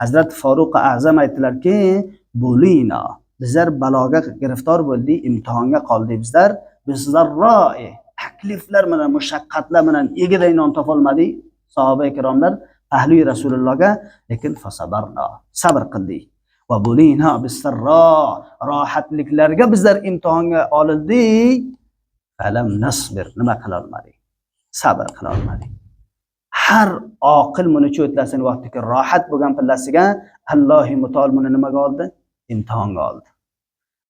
Hazrat Faruq A'zam aytdilarki, bulina, bizlar baloga giriftor bo'ldik, imtihonga qoldik bizlar. Bizlar ro'y, takliflar bilan, mushaqqatlar bilan egiday non topolmadik. Sahoba ikromlar ahli Rasulullohga, lekin fasabarna, sabr qildik. Va bulina bisarra, rohatliklarga bizlar imtihonga olindik. Falam nasbir, nima qila olmadik? Sabr qila olmadik. Har oqil buni cho'tlasin vaqtiki rohat bo'lgan pallasiga Allohi mutol buni nimaga oldi? Imtihonga oldi.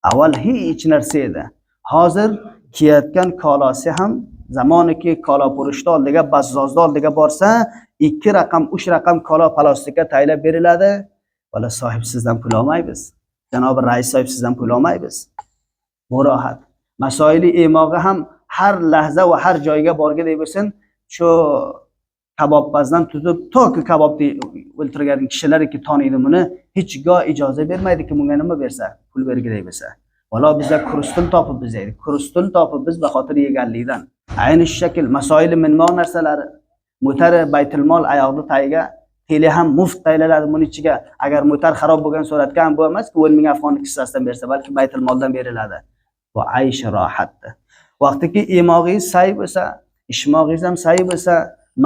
Avval hech narsa edi. Hozir kiyayotgan kolosi ham zamoniki kolopurushda oldiga, bazzozda oldiga borsa, 2 raqam, 3 raqam kolo plastikka taylab beriladi. Bola sohib sizdan pul olmaymiz. Janobi rais sohib sizdan pul olmaymiz. Bu rohat. Masoili emog'i ham har lahza va har joyga borgidek bo'lsin, shu kabobbazdan tutib toki kabobni o'ltirgan kishilarki taniydi buni, hech go ijozat bermaydiki bunga nima bersa, pul bergidek bo'lsa. Valo bizlar kurustul topib biz deydi. Kurustul topib biz baxotir yeganlikdan. Ayni shu shakl masoili minmoq narsalari, mo'tar baytulmol oyoqni tagiga tele ham muft taylaladi buni ichiga. Agar mo'tar xarob bo'lgan suratga ham bo'lmas-ku 10 ming afg'on kissasidan bersa, balki baytulmoldan beriladi. Bu aysh rohatdir. Vaqtiki emog'ingiz say bo'lsa, ishmog'ingiz ham say bo'lsa,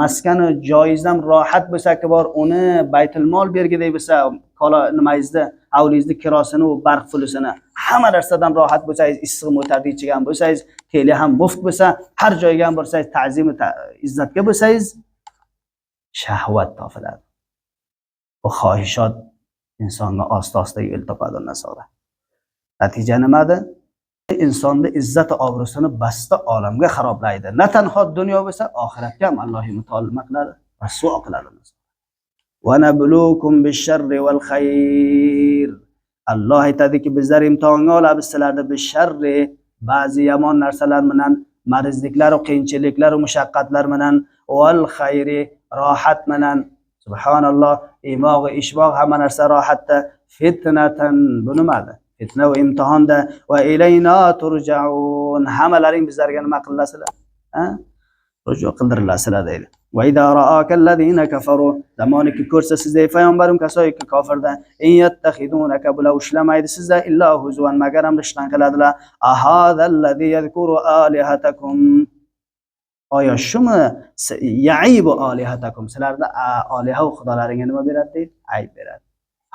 maskani joyizdan rohat bo'lsa ki bor, uni baytulmol bergidek bo'lsa, qola nimayizda avlingizni kirosini va barq fulusini hamma narsadan rohat bo'lsangiz, issiq mo'tarni ichigan bo'lsangiz, teli ham muft bo'lsa, har joyga ham borsangiz, ta'zim izzatga bo'lsangiz, shahvat topiladi. Bu xohishot insonga osta-osta yo'l topadi ondan so'ra. Natija nimada? İnsonni izzat obro'sini basta olamga xaroblaydi. Na tanho dunyo bo'lsa, oxiratga ham Alloh mutolima qiladi, rasvo qiladi. Va nabluukum bish-sharri wal khayr. Alloh aytadiki, bizlar imtihonga olamiz sizlarni bish-sharri, ba'zi yomon narsalar bilan, marizliklar va qiyinchiliklar va mushaqqatlar bilan, wal khayri, rohat bilan. Subhanalloh, imoq va ishmoq hamma narsa rohatda, fitnatan bu nimadi? Fitna va imtihonda va ilayna turja'un. Hammalaring bizlarga nima qilasizlar? Ruju qildirilasizlar deydi. Va idza ra'akallazina kafaru, zamoniki ko'rsa sizday payg'ambarim kasoyki kofirda, in yattakhidunaka bular ushlamaydi sizlar illa huzwan, magar ham rishtan qiladilar. Ahadallazi yadhkuru alihatakum. Oya shumi ya'ibu alihatakum, sizlarda oliha va xudolaringa nima beradi deydi? Ayb beradi.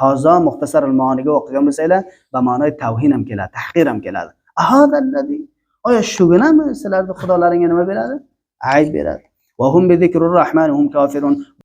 Hozir muxtasar al-Ma'oniga o'qigan bo'lsanglar, ba ma'noy tavhin ham keladi, tahqir ham keladi. Ahadallazi, oya shugunami sizlarda xudolaringa nima beradi? Ayb beradi. Va hum bi zikrir rahman hum kafirun.